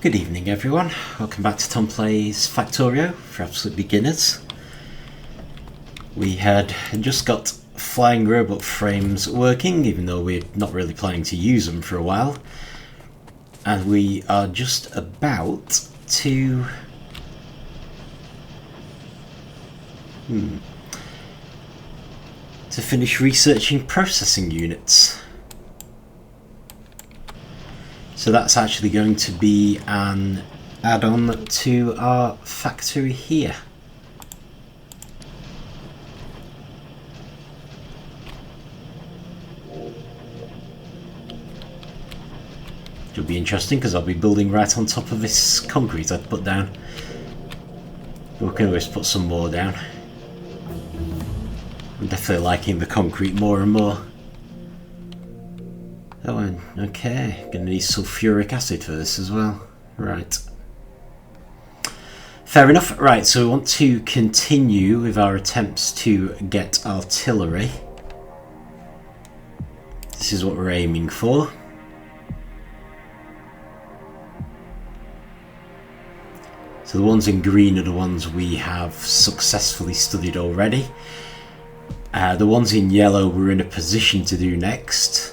Good evening everyone, welcome back to Tom Plays Factorio for absolute beginners. We had just got flying robot frames working, even though we're not really planning to use them for a while. And we are just about to... to finish researching processing units. So that's actually going to be an add-on to our factory here. It'll be interesting because I'll be building right on top of this concrete I've put down. We can always put some more down. I'm definitely liking the concrete more and more. Oh, and okay, gonna need sulfuric acid for this as well. Right. Fair enough. Right, so we want to continue with our attempts to get artillery. This is what we're aiming for. So the ones in green are the ones we have successfully studied already. The ones in yellow we're in a position to do next.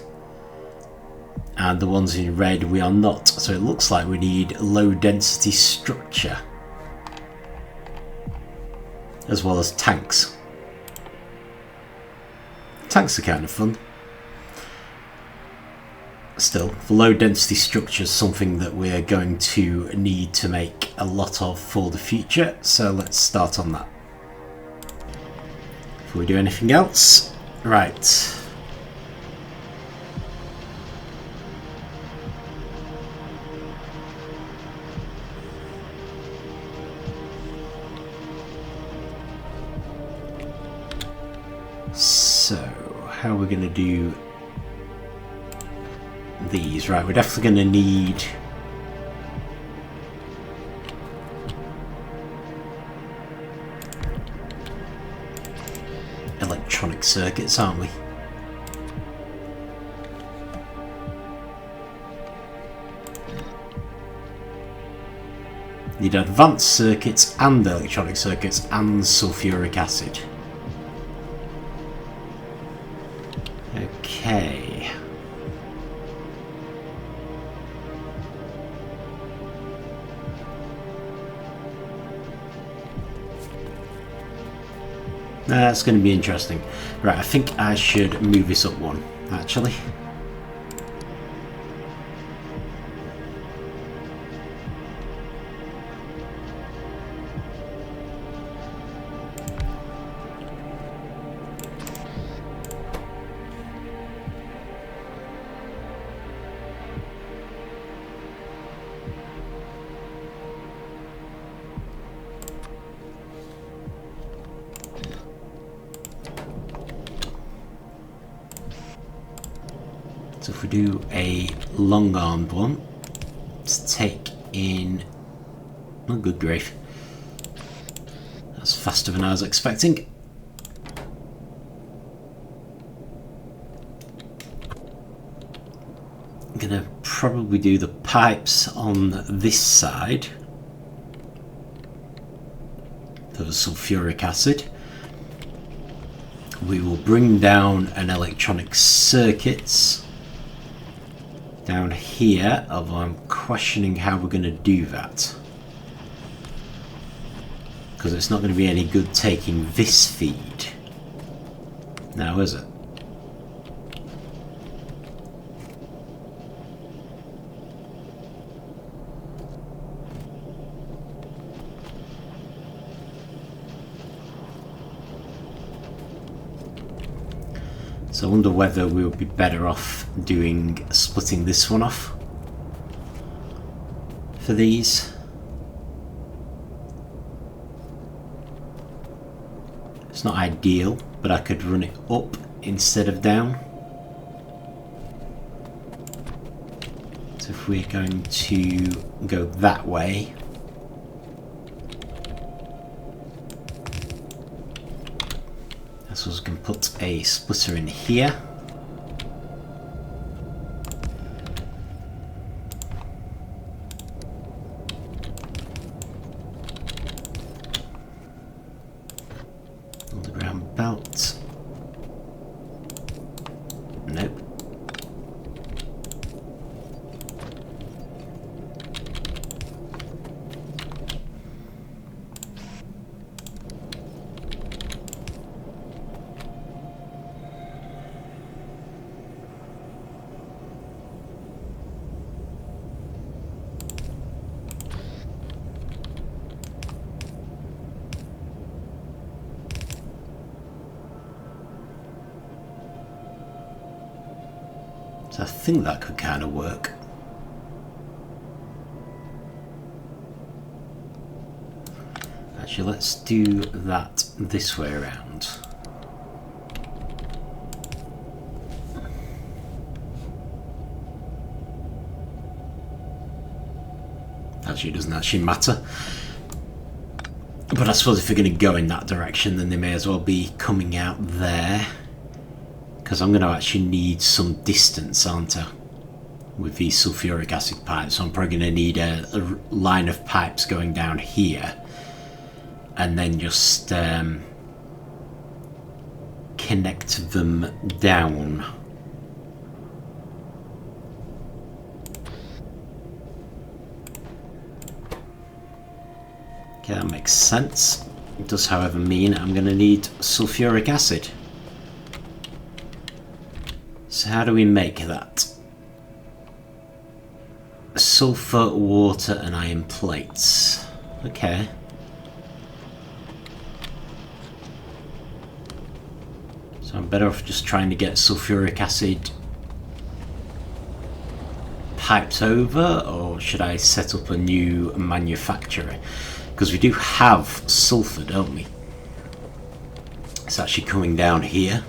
And the ones in red we are not. So it looks like we need low density structure. As well as tanks. Tanks are kind of fun. Still, the low density structure is something that we're going to need to make a lot of for the future. So let's start on that. Before we do anything else. Right. So, how are we going to do these? Right, we're definitely going to need electronic circuits, aren't we? Need advanced circuits and electronic circuits and sulfuric acid. Okay. That's going to be interesting. Right, I think I should move this up one, actually. So if we do a long-armed one, let's take in... oh, good grief. That's faster than I was expecting. I'm gonna probably do the pipes on this side for the sulfuric acid. We will bring down an electronic circuits down here, although I'm questioning how we're going to do that, because it's not going to be any good taking this feed now, is it? So I wonder whether we would be better off splitting this one off for these. It's not ideal, but I could run it up instead of down. So if we're going to go that way, so we can put a splitter in here. So I think that could kind of work. Actually, let's do that this way around. Actually, it doesn't actually matter. But I suppose if they're going to go in that direction, then they may as well be coming out there. Because I'm going to actually need some distance, aren't I? With these sulfuric acid pipes. So I'm probably going to need a line of pipes going down here. And then just connect them down. Okay, that makes sense. It does, however, mean I'm going to need sulfuric acid. So how do we make that? Sulfur, water and iron plates. Okay. So I'm better off just trying to get sulfuric acid piped over, or should I set up a new manufacturer? Because we do have sulfur, don't we? It's actually coming down here.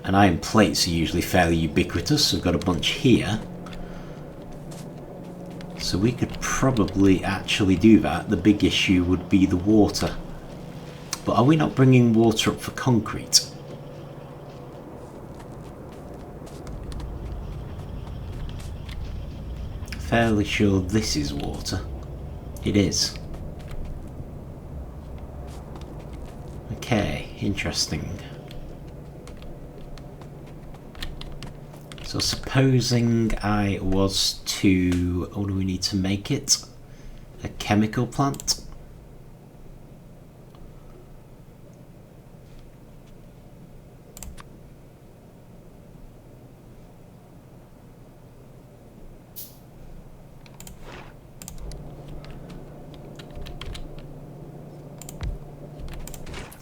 And iron plates are usually fairly ubiquitous, so we've got a bunch here. So we could probably actually do that. The big issue would be the water. But are we not bringing water up for concrete? Fairly sure this is water. It is. Okay, interesting. So supposing I was to... what do we need to make it? A chemical plant?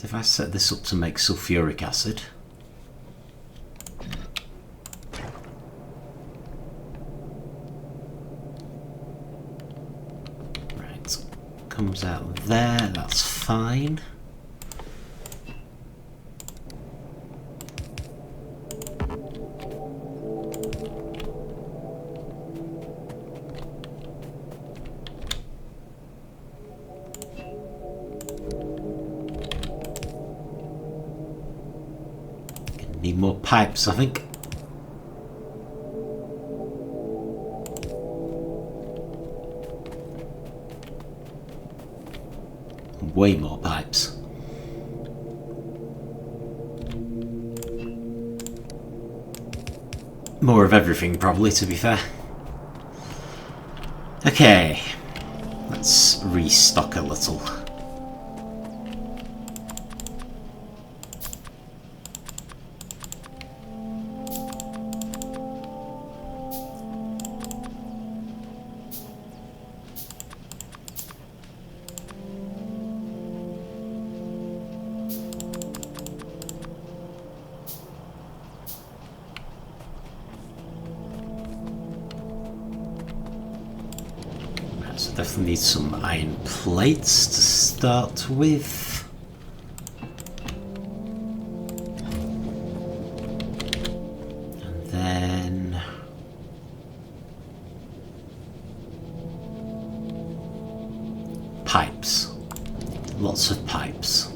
If I set this up to make sulfuric acid, right, comes out there, that's fine. Need more pipes, I think. Way more pipes. More of everything, probably, to be fair. Okay, let's restock a little. So definitely need some iron plates to start with. And then pipes. Lots of pipes.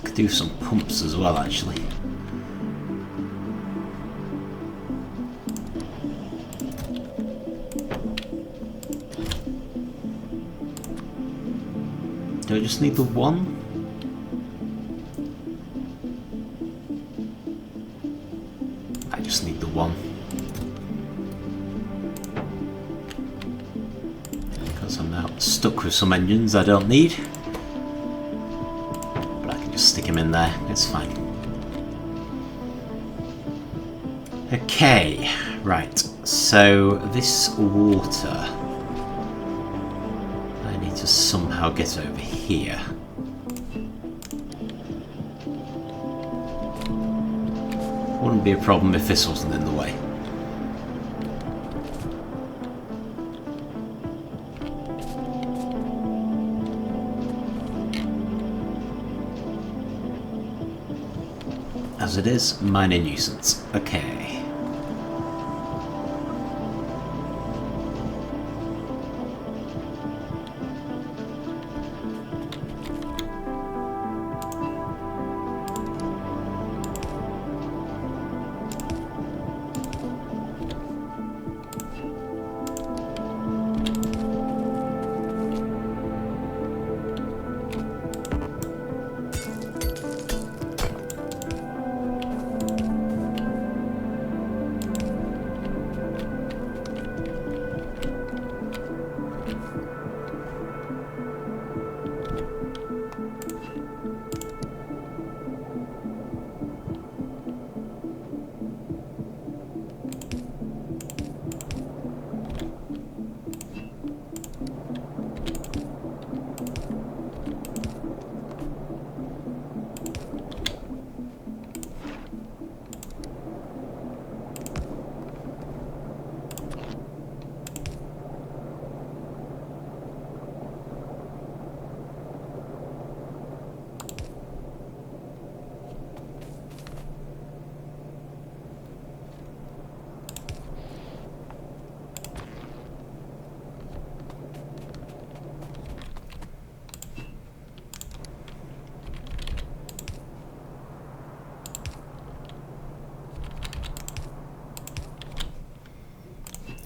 Could do some pumps as well, actually. Do I just need the one? I just need the one. Because I'm now stuck with some engines I don't need. But I can just stick them in there, it's fine. Okay, right, so this water I need to somehow get over here. Wouldn't be a problem if this wasn't in the way. As it is, minor nuisance. Okay.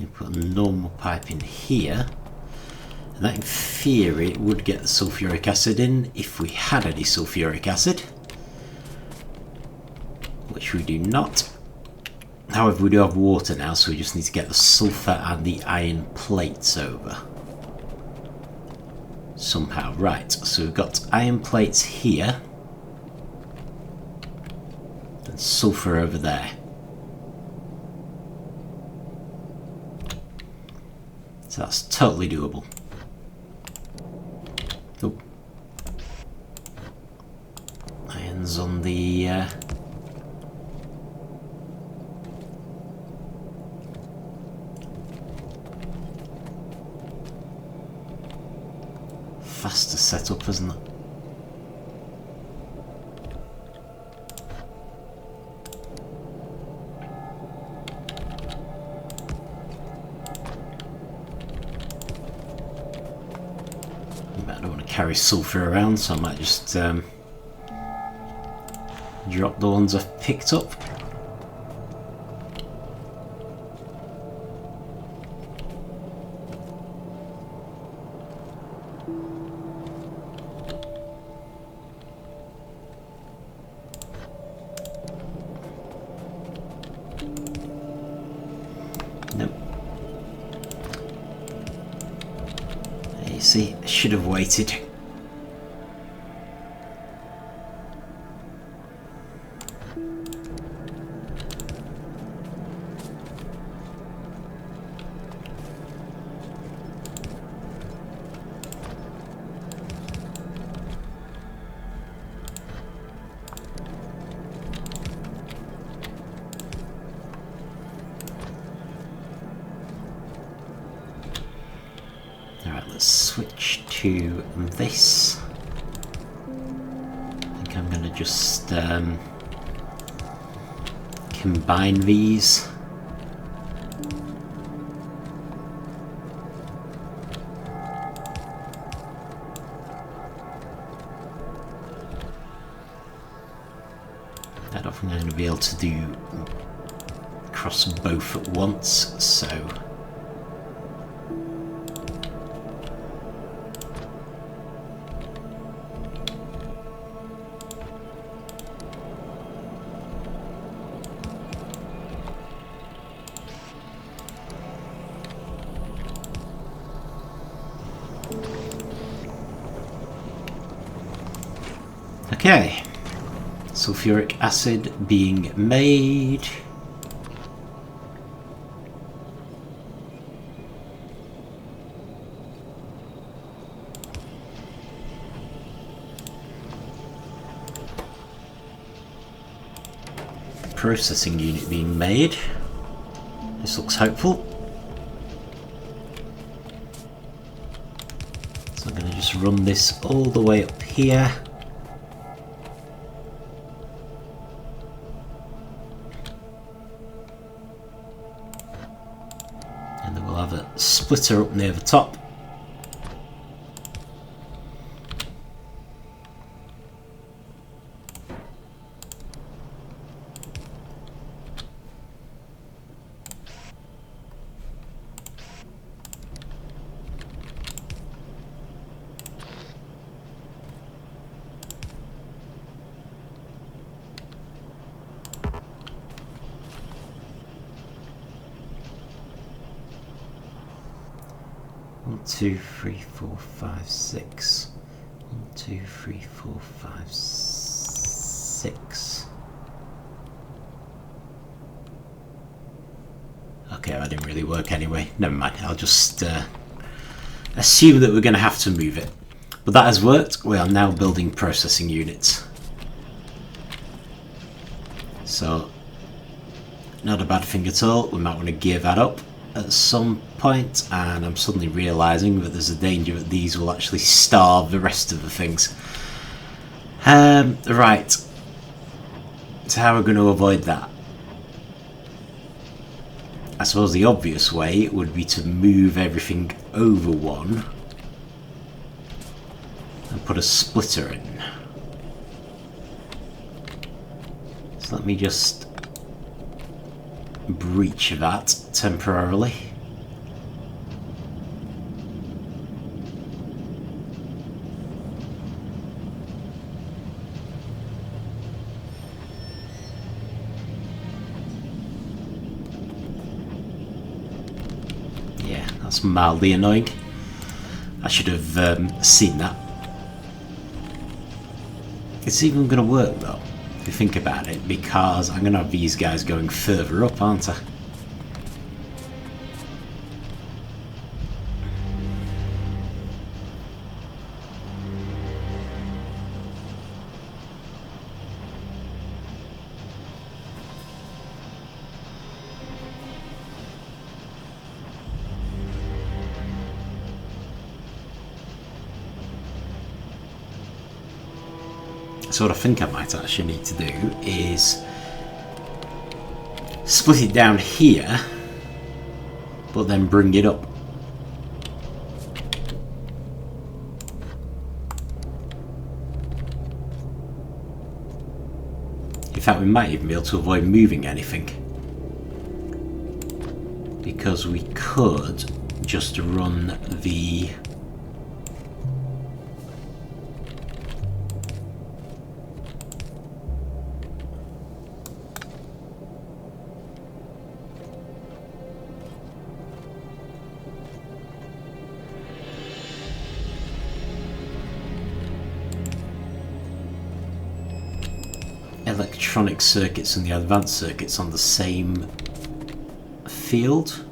You put a normal pipe in here, and that in theory would get the sulfuric acid in if we had any sulfuric acid, which we do not. However, we do have water now, so we just need to get the sulfur and the iron plates over somehow. Right, so we've got iron plates here and sulfur over there. So that's totally doable. Oh. Iron's on the faster setup, isn't it? I don't want to carry sulfur around, so I might just drop the ones I've picked up. Nope. You see, I should have waited. Alright, let's switch to this. I think I'm going to just combine these. I don't think I'm going to be able to do cross both at once, so Okay, sulfuric acid being made. Processing unit being made. This looks hopeful. So I'm going to just run this all the way up here. And then we'll have a splitter up near the top. One, two, three, four, five, six. 1, 2, 3, 4, 5, 6. Okay, that didn't really work anyway. Never mind, I'll just assume that we're going to have to move it. But that has worked. We are now building processing units. So, not a bad thing at all. We might want to gear that up at some point, and I'm suddenly realising that there's a danger that these will actually starve the rest of the things. Right, so how are we going to avoid that? I suppose the obvious way would be to move everything over one and put a splitter in. So let me just breach that temporarily. Yeah, that's mildly annoying. I should have seen that. It's even going to work though, if you think about it, because I'm going to have these guys going further up, aren't I? So what I think I might actually need to do is split it down here, but then bring it up. In fact, we might even be able to avoid moving anything, because we could just run the electronic circuits and the advanced circuits on the same field.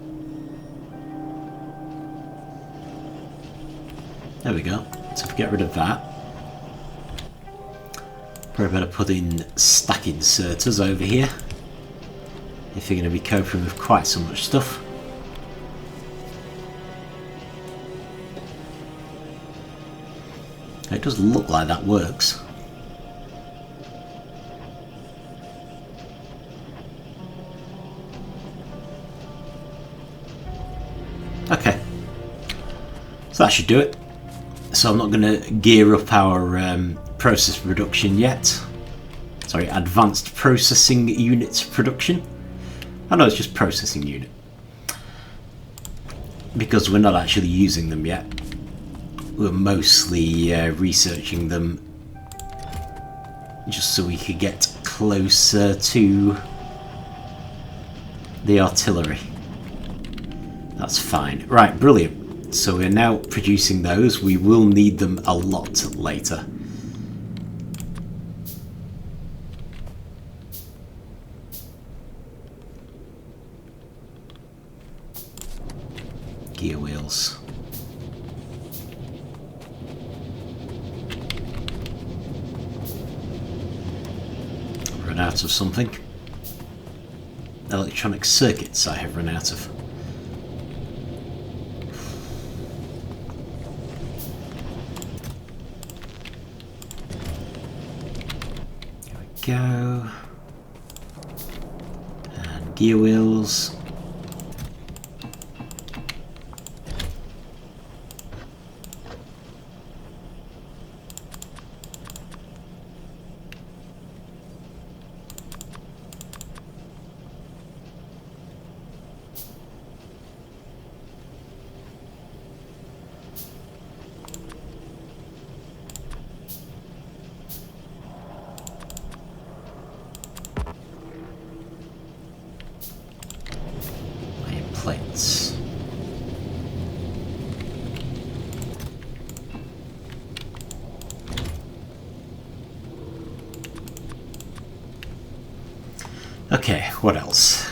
There we go. So if we get rid of that, probably better put in stack inserters over here if you're going to be coping with quite so much stuff. It does look like that works. Okay, so that should do it. So I'm not going to gear up our process production yet. Sorry, advanced processing units production. I know it's just processing unit, because we're not actually using them yet. We're mostly researching them just so we could get closer to the artillery. That's fine. Right, brilliant. So we're now producing those. We will need them a lot later. gear wheels. Run out of something. Electronic circuits I have run out of. There we go. And gear wheels. Plates. Okay, what else?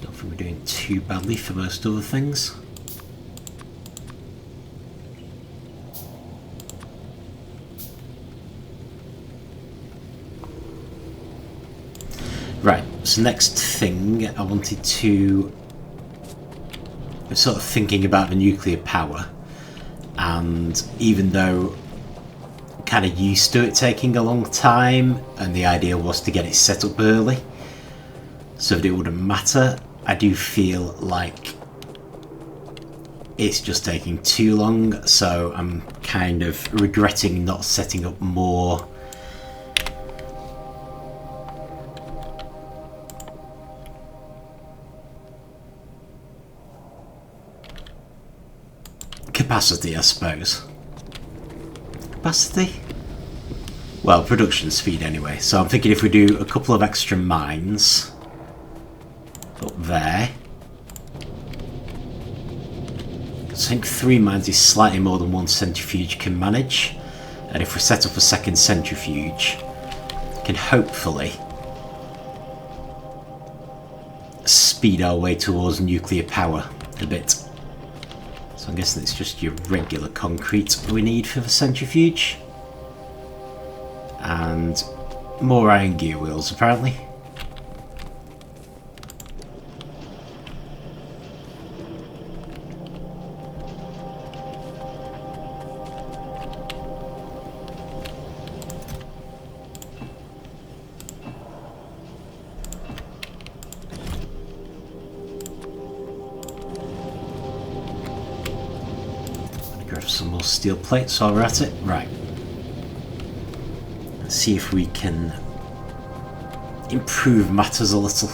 Don't think we're doing too badly for most other things. Right, so next thing I wanted to... I'm sort of thinking about the nuclear power, and even though I'm kind of used to it taking a long time, and the idea was to get it set up early so that it wouldn't matter, I do feel like it's just taking too long, so I'm kind of regretting not setting up more capacity, I suppose. Capacity? Well, production speed anyway. So I'm thinking if we do a couple of extra mines up there. I think 3 mines is slightly more than 1 centrifuge can manage. And if we set up a second centrifuge, can hopefully speed our way towards nuclear power a bit. So I'm guessing it's just your regular concrete we need for the centrifuge. And more iron gear wheels, apparently. Grab some more steel plates while we're at it. Right. Let's see if we can improve matters a little.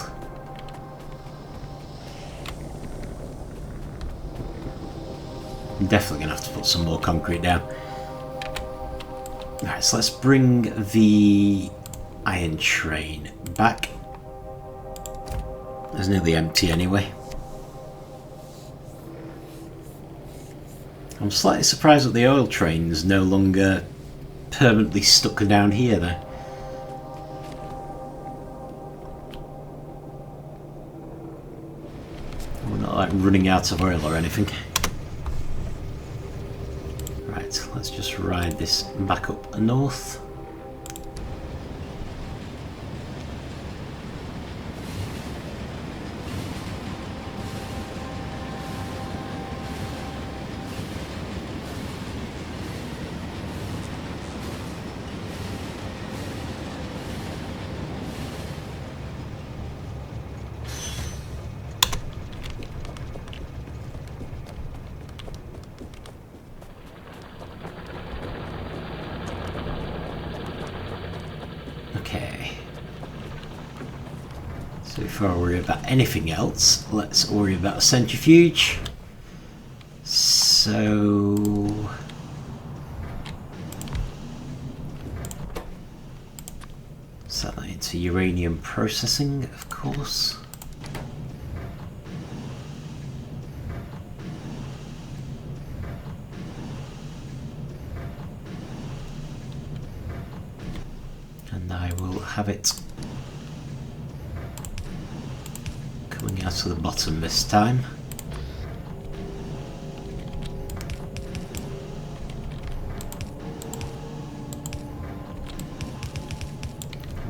I'm definitely going to have to put some more concrete down. Alright, so let's bring the iron train back. It's nearly empty anyway. I'm slightly surprised that the oil train's no longer permanently stuck down here though. We're not like running out of oil or anything. Right, let's just ride this back up north. Okay. So before I worry about anything else, let's worry about a centrifuge. So... set that into uranium processing, of course. And I will have it Coming out to the bottom this time.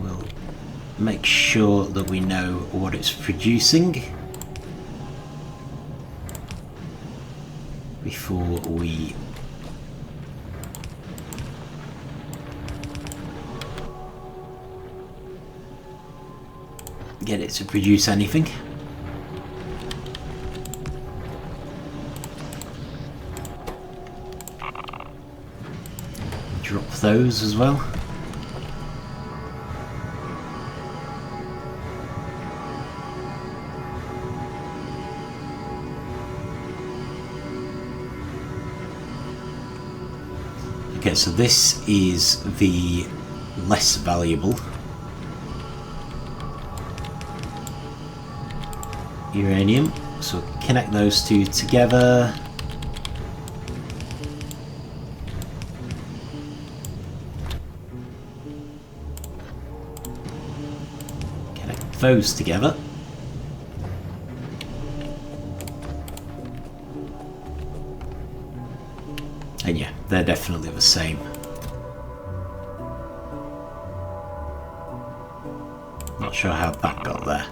We'll make sure that we know what it's producing before we get it to produce anything. Drop those as well. Okay, so this is the less valuable uranium, so connect those two together. Connect those together. And yeah, they're definitely the same. Not sure how that got there.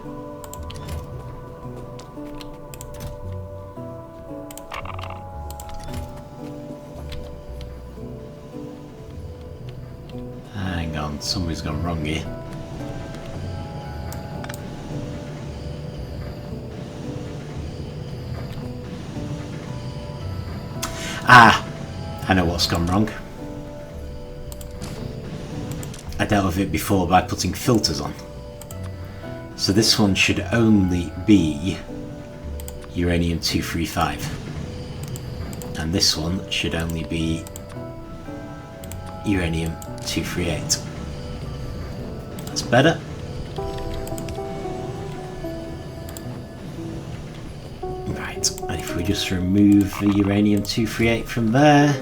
Hang on, something's gone wrong here. Ah! I know what's gone wrong. I dealt with it before by putting filters on. So this one should only be uranium-235. And this one should only be uranium-238. That's better. Right, and if we just remove the uranium-238 from there,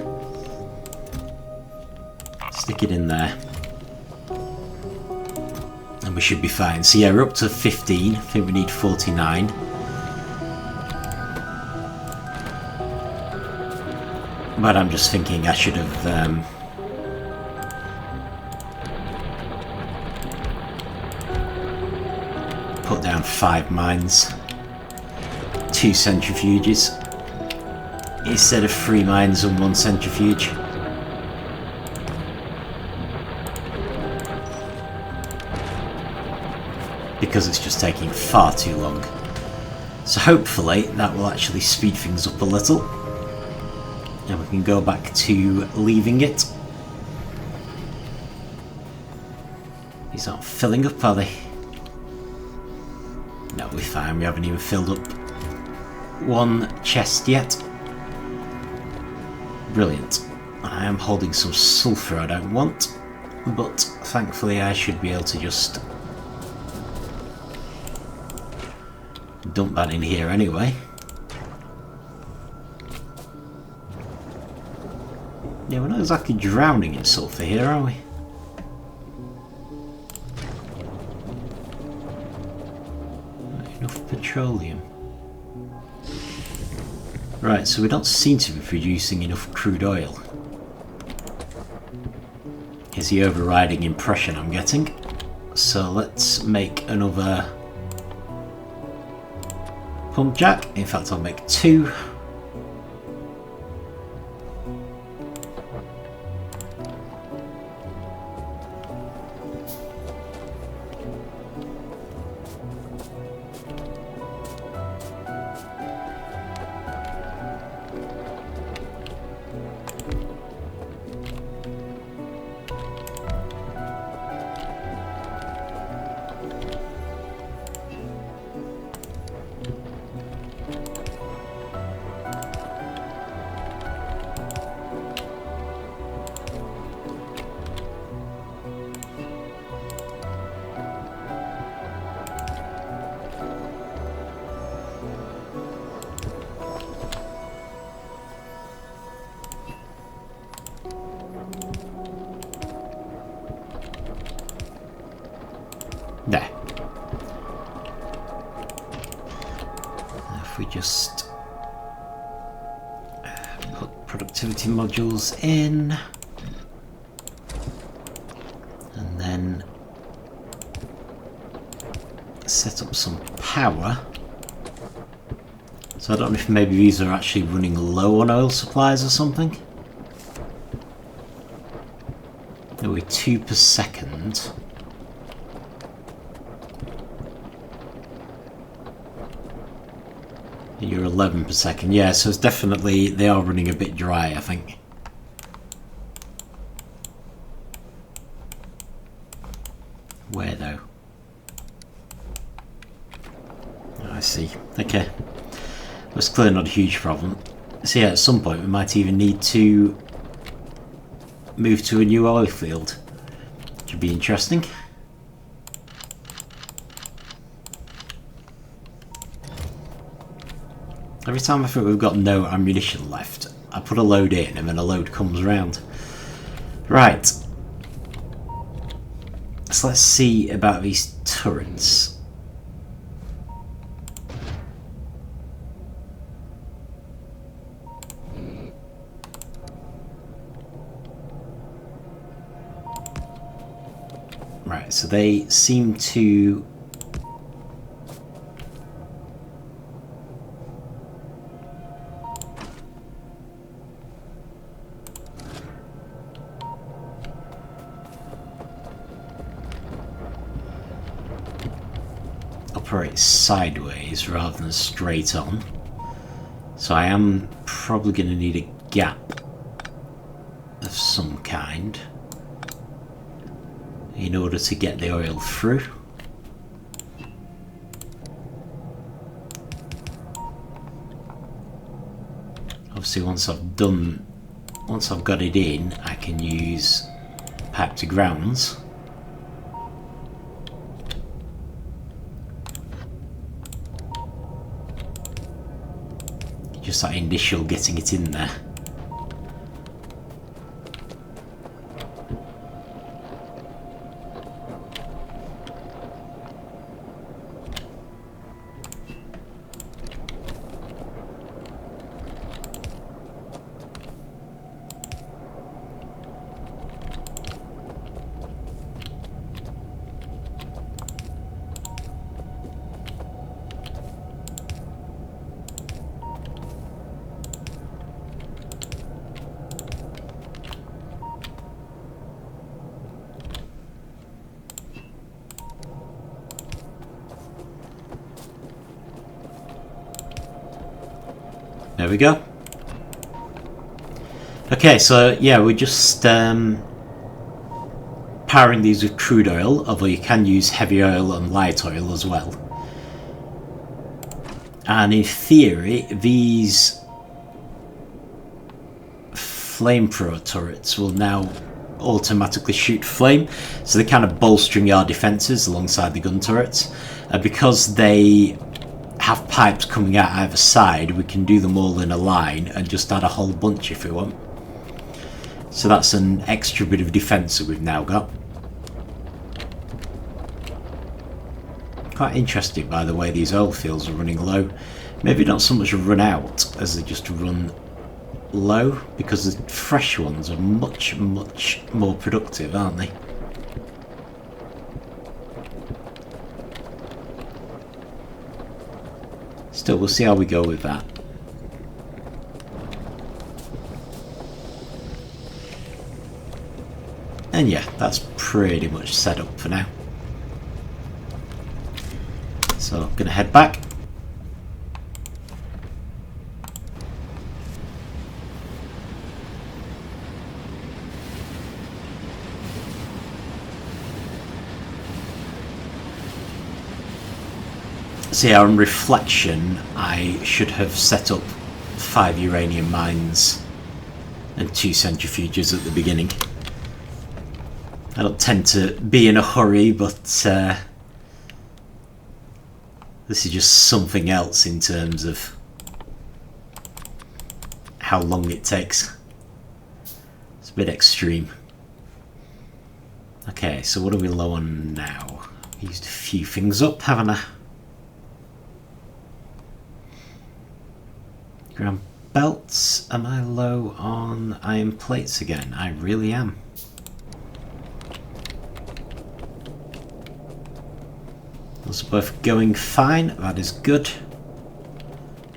stick it in there, and we should be fine. So yeah, we're up to 15. I think we need 49. But I'm just thinking I should have put down 5 mines, 2 centrifuges, instead of 3 mines and 1 centrifuge. Because it's just taking far too long. So hopefully that will actually speed things up a little. And we can go back to leaving it. These aren't filling up, are they? No, we're fine. We haven't even filled up 1 chest yet. Brilliant. I am holding some sulfur I don't want, but thankfully I should be able to just dump that in here anyway. Yeah, we're not exactly drowning in sulfur here, are we? Not enough petroleum. Right, so we don't seem to be producing enough crude oil. Is the overriding impression I'm getting. So let's make another pump jack. In fact, I'll make 2. There. if we just put productivity modules in, and then set up some power. So I don't know if maybe these are actually running low on oil supplies or something. No, we're 2 per second. You're 11 per second. Yeah, so it's definitely, they are running a bit dry, I think. Where though? Oh, I see. Okay. That's clearly not a huge problem. So yeah, at some point we might even need to move to a new oil field. Should be interesting. Every time I think we've got no ammunition left, I put a load in and then a load comes around. Right. So let's see about these turrets. Right, so they seem to operate sideways rather than straight on. So I am probably going to need a gap of some kind in order to get the oil through. Obviously once I've got it in, I can use pipe to grounds. Just that initial getting it in there. There we go. Okay, so yeah, we're just powering these with crude oil, although you can use heavy oil and light oil as well. And in theory, these flamethrower turrets will now automatically shoot flame, so they're kind of bolstering our defences alongside the gun turrets. Because they have pipes coming out either side, we can do them all in a line and just add a whole bunch if we want. So that's an extra bit of defence that we've now got. Quite interesting, by the way, these oil fields are running low. Maybe not so much run out as they just run low, because the fresh ones are much more productive, aren't they? Still, we'll see how we go with that. And yeah, that's pretty much set up for now. So I'm going to head back. So yeah, on reflection, I should have set up 5 uranium mines and 2 centrifuges at the beginning. I don't tend to be in a hurry, but this is just something else in terms of how long it takes. It's a bit extreme. Okay, so what are we low on now? Used a few things up, haven't I? Ground belts. Am I low on iron plates again? I really am. Those are both going fine. That is good.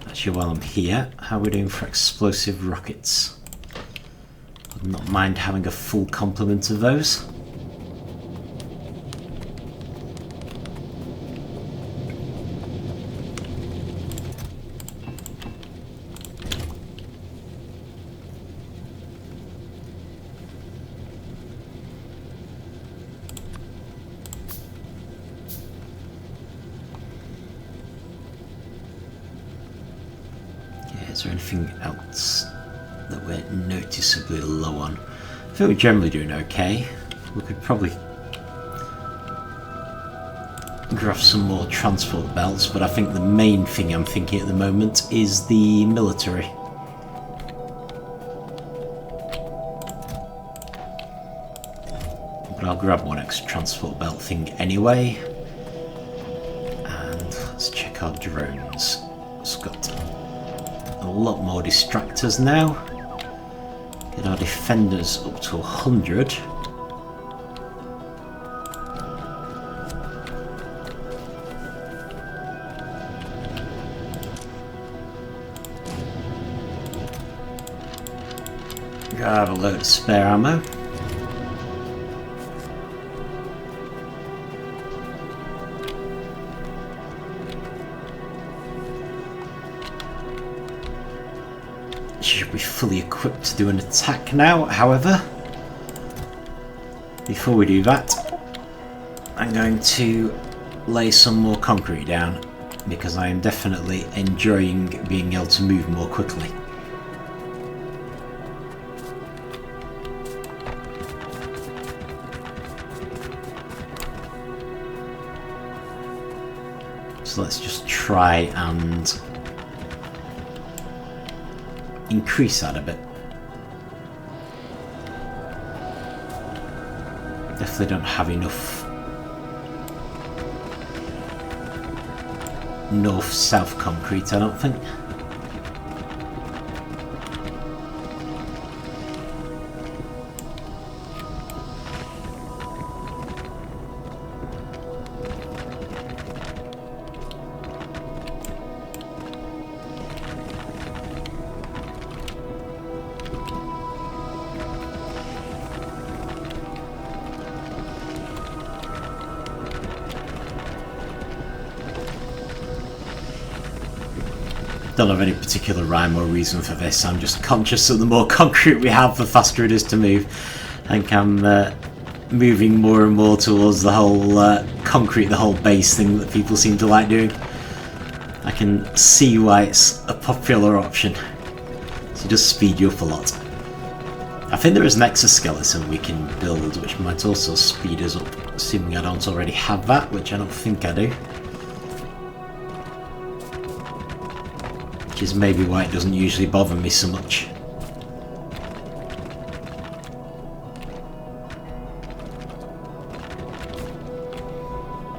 Actually, while I'm here, how are we doing for explosive rockets? Would not mind having a full complement of those. Is there anything else that we're noticeably low on? I think we're generally doing okay. We could probably graph some more transport belts, but I think the main thing I'm thinking at the moment is the military. But I'll grab one extra transport belt thing anyway. And let's check our drones. It's got a lot more distractors now. Get our defenders up to 100. Grab a load of spare ammo. Should be fully equipped to do an attack now, however. Before we do that, I'm going to lay some more concrete down because I am definitely enjoying being able to move more quickly. So let's just try and increase that a bit. Definitely don't have enough north-south concrete, I don't think. Don't have any particular rhyme or reason for this. I'm just conscious that the more concrete we have, the faster it is to move. I think I'm moving more and more towards the whole concrete, the whole base thing that people seem to like doing. I can see why it's a popular option. So it does speed you up a lot. I think there is an exoskeleton we can build, which might also speed us up, assuming I don't already have that, which I don't think I do. Which is maybe why it doesn't usually bother me so much.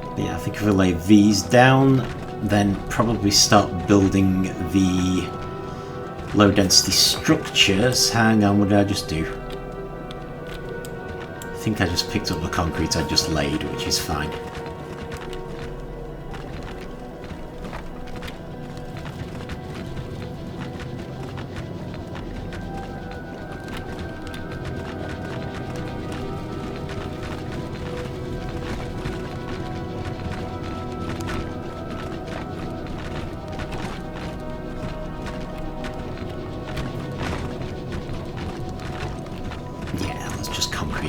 But yeah, I think if we lay these down, then probably start building the low density structures. Hang on, what did I just do? I think I just picked up the concrete I just laid, which is fine.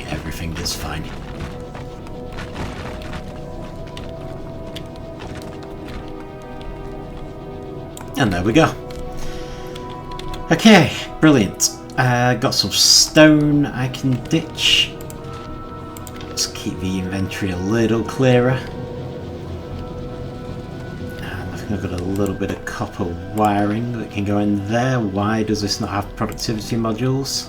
Everything is fine. And there we go. Okay, brilliant. Got some stone I can ditch. Let's keep the inventory a little clearer. And I think I've got a little bit of copper wiring that can go in there. Why does this not have productivity modules?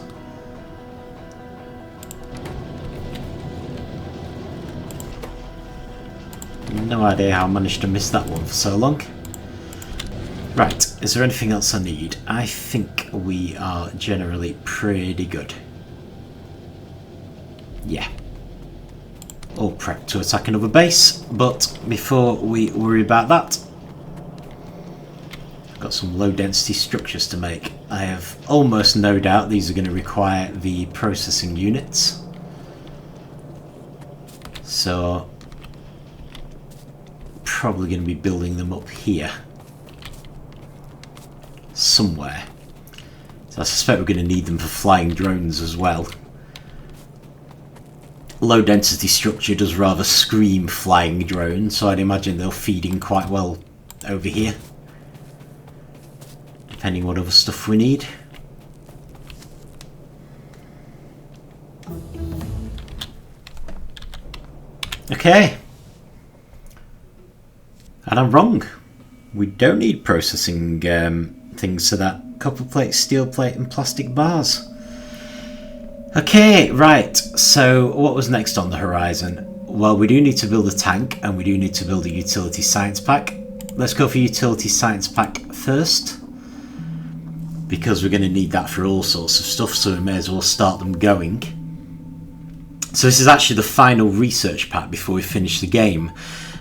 No idea how I managed to miss that one for so long. Right, is there anything else I need? I think we are generally pretty good. Yeah. All prepped to attack another base, but before we worry about that, I've got some low density structures to make. I have almost no doubt these are going to require the processing units. So, probably going to be building them up here. Somewhere. So I suspect we're going to need them for flying drones as well. Low density structure does rather scream flying drone, so I'd imagine they'll feed in quite well over here. Depending what other stuff we need. Okay. And I'm wrong. We don't need processing things to that. Copper plate, steel plate and plastic bars. Okay, right, so what was next on the horizon? Well, we do need to build a tank and we do need to build a utility science pack. Let's go for utility science pack first, because we're going to need that for all sorts of stuff, so we may as well start them going. So this is actually the final research pack before we finish the game,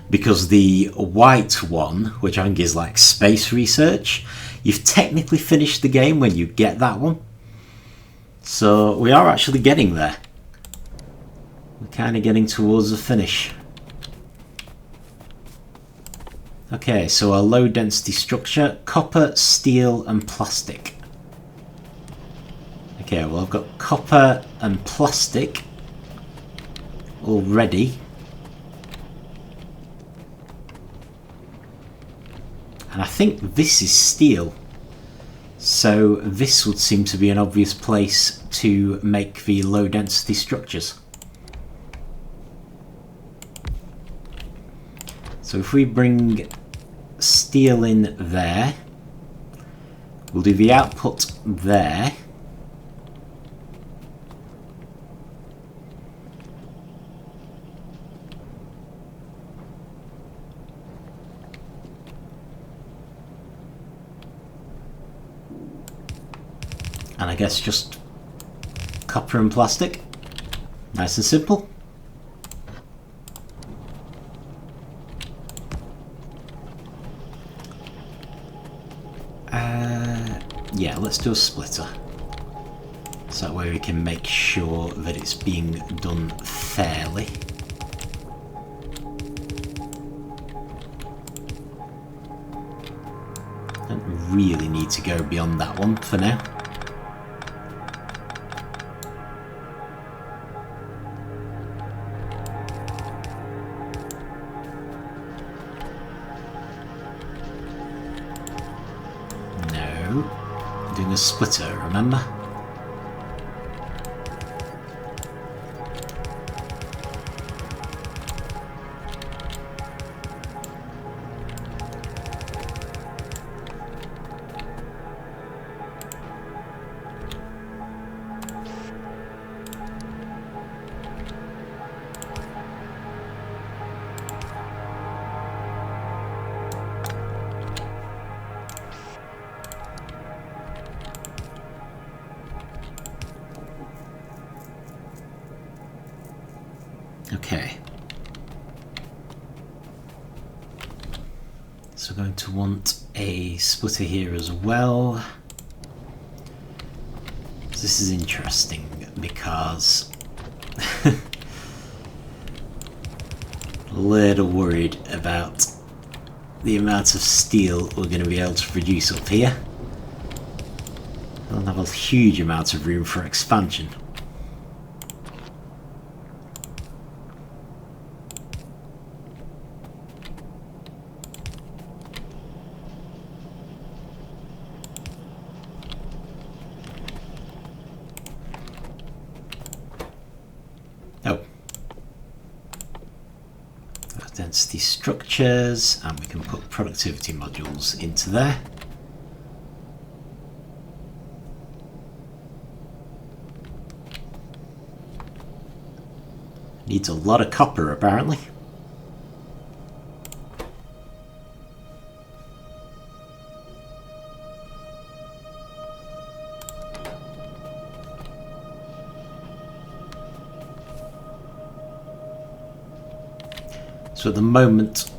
because the white one, which I think is like space research, you've technically finished the game when you get that one. So we are actually getting there. We're kind of getting towards the finish. Okay, so our low density structure, copper, steel and plastic. Okay, well I've got copper and plastic already. And I think this is steel. So this would seem to be an obvious place to make the low density structures. So if we bring steel in there, we'll do the output there. And I guess just copper and plastic. Nice and simple. Yeah, let's do a splitter. So that way we can make sure that it's being done fairly. Don't really need to go beyond that one for now. Doing a splitter, remember? Okay. So we're going to want a splitter here as well. This is interesting because a little worried about the amount of steel we're going to be able to produce up here. I don't have a huge amount of room for expansion. Density structures, and we can put productivity modules into there. Needs a lot of copper apparently. So at the moment,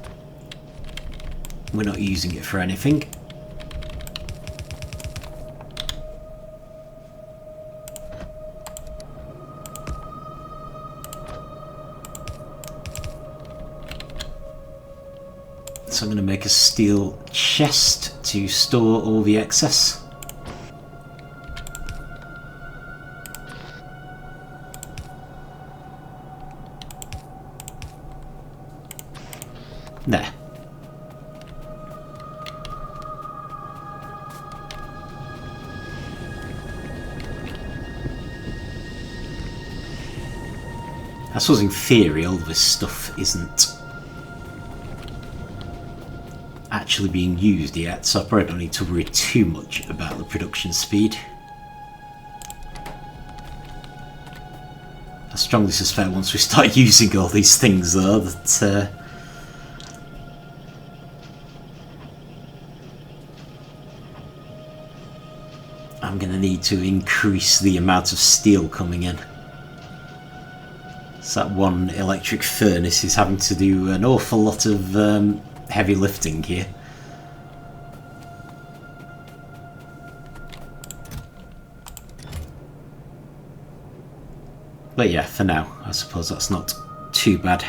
we're not using it for anything. So I'm going to make a steel chest to store all the excess. There. I suppose in theory all this stuff isn't actually being used yet, so I probably don't need to worry too much about the production speed. I strongly suspect once we start using all these things though that I'm going to need to increase the amount of steel coming in. So that one electric furnace is having to do an awful lot of heavy lifting here. But yeah, for now, I suppose that's not too bad.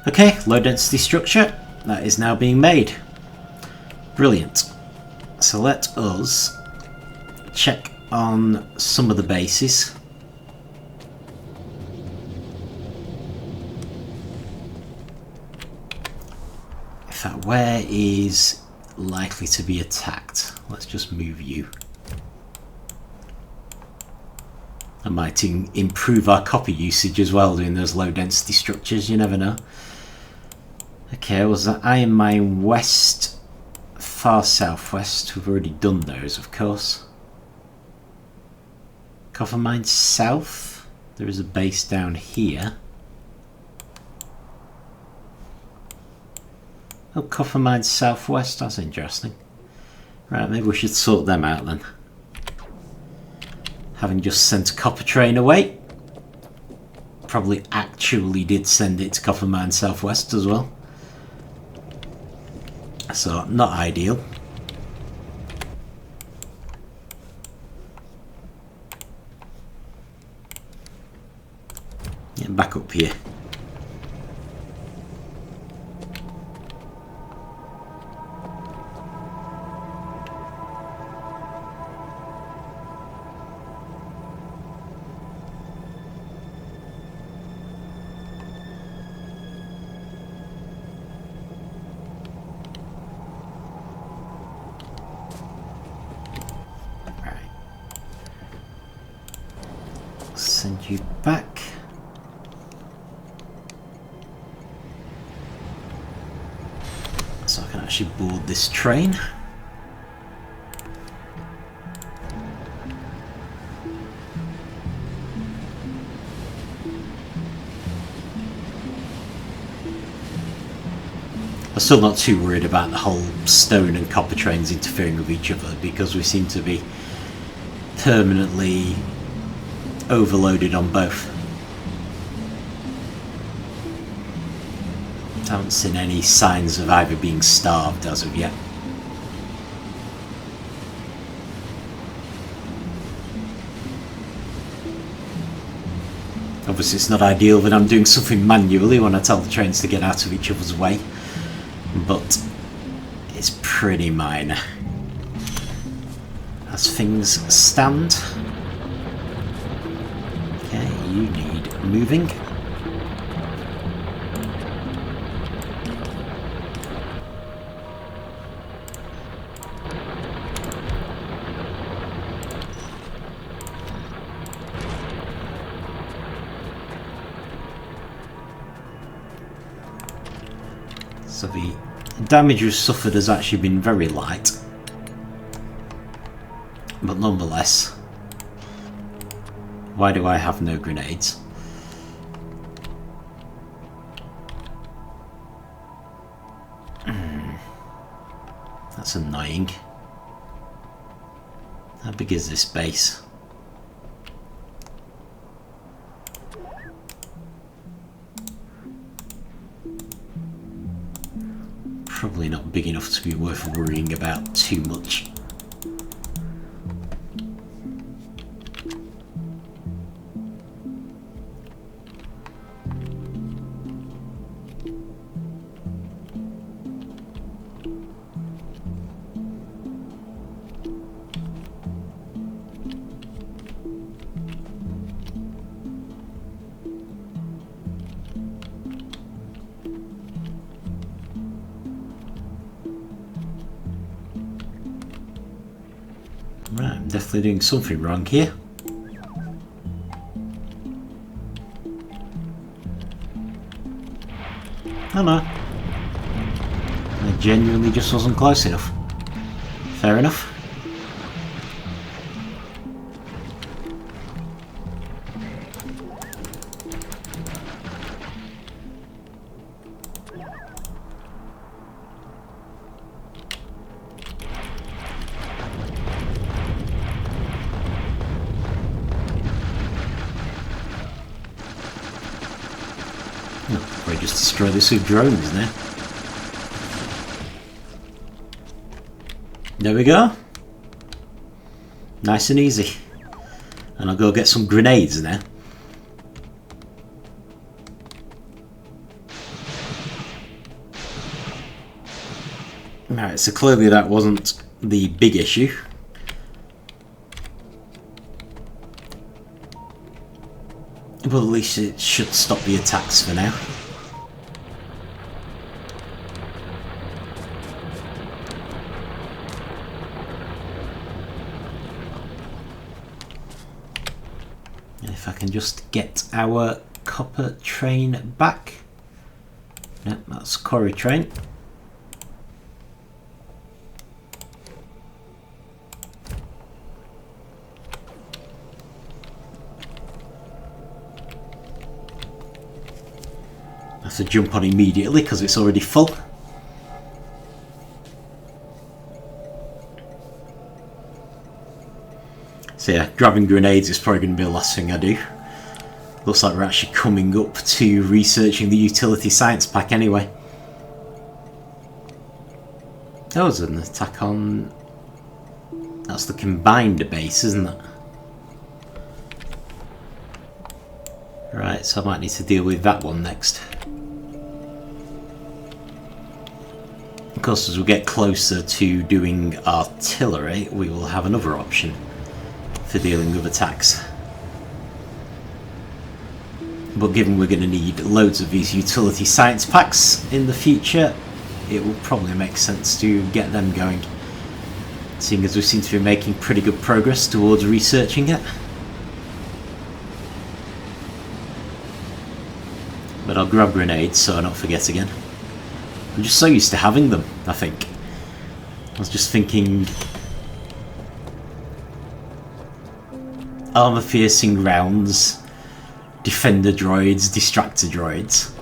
Okay, low density structure. That is now being made. Brilliant. So let us check on some of the bases. In fact, where is likely to be attacked? Let's just move you. I might improve our copper usage as well doing those low density structures, you never know. Okay, was that Iron Mine West, far southwest? We've already done those, of course. Copper Mine South, there is a base down here. Oh, Copper Mine Southwest, that's interesting. Right, maybe we should sort them out then. Having just sent a copper train away, probably actually did send it to Copper Mine Southwest as well. So, not ideal. Yeah, back up here. Send you back. So I can actually board this train. I'm still not too worried about the whole stone and copper trains interfering with each other because we seem to be permanently overloaded on both. I haven't seen any signs of either being starved as of yet. Obviously it's not ideal that I'm doing something manually when I tell the trains to get out of each other's way, but it's pretty minor. As things stand. Okay, you need moving. So the damage we've suffered has actually been very light, but nonetheless, why do I have no grenades? That's annoying. How big is this base? probably not big enough to be worth worrying about too much. Right, I'm definitely doing something wrong here. Oh no. I genuinely just wasn't close enough. Fair enough. Probably just destroy this with drones now. There we go. Nice and easy. And I'll go get some grenades now. Right, so clearly that wasn't the big issue. Well, at least it should stop the attacks for now. And if I can just get our copper train back. Yep, that's quarry train. I have to jump on immediately because it's already full. So yeah, grabbing grenades is probably going to be the last thing I do. Looks like we're actually coming up to researching the utility science pack anyway. That was an attack on... That's the combined base, isn't it? Right, so I might need to deal with that one next. Of course, as we get closer to doing artillery, we will have another option for dealing with attacks. But given we're going to need loads of these utility science packs in the future, it will probably make sense to get them going, seeing as we seem to be making pretty good progress towards researching it. But I'll grab grenades so I don't forget again. I'm just so used to having them, I think. I was just thinking... armor piercing rounds, defender droids, distractor droids.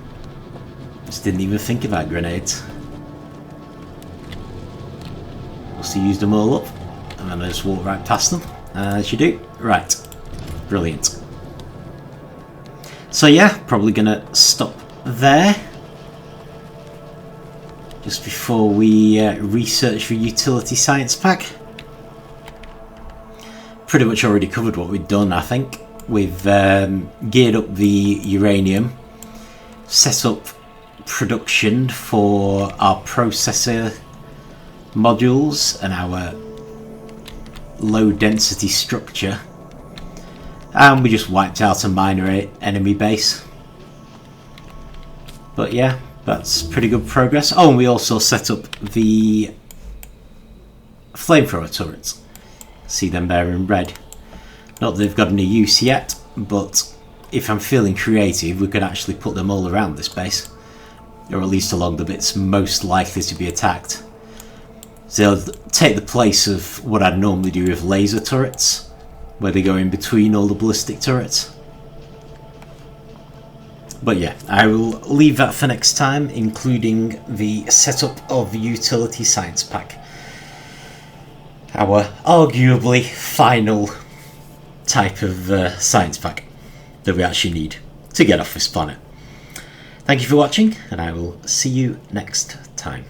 Just didn't even think about grenades. Must have used them all up, and then I just walk right past them, as you do. Right, brilliant. So yeah, probably gonna stop there. Just before we research the utility science pack. Pretty much already covered what we've done, I think. We've geared up the uranium, set up production for our processor modules and our low density structure, and we just wiped out a minor enemy base. But yeah, that's pretty good progress. Oh, and we also set up the flamethrower turrets. See them there in red. Not that they've got any use yet, but if I'm feeling creative, we could actually put them all around this base, or at least along the bits most likely to be attacked. So they'll take the place of what I'd normally do with laser turrets, where they go in between all the ballistic turrets. But yeah, I will leave that for next time, including the setup of the utility science pack. Our arguably final type of science pack that we actually need to get off this planet. Thank you for watching, and I will see you next time.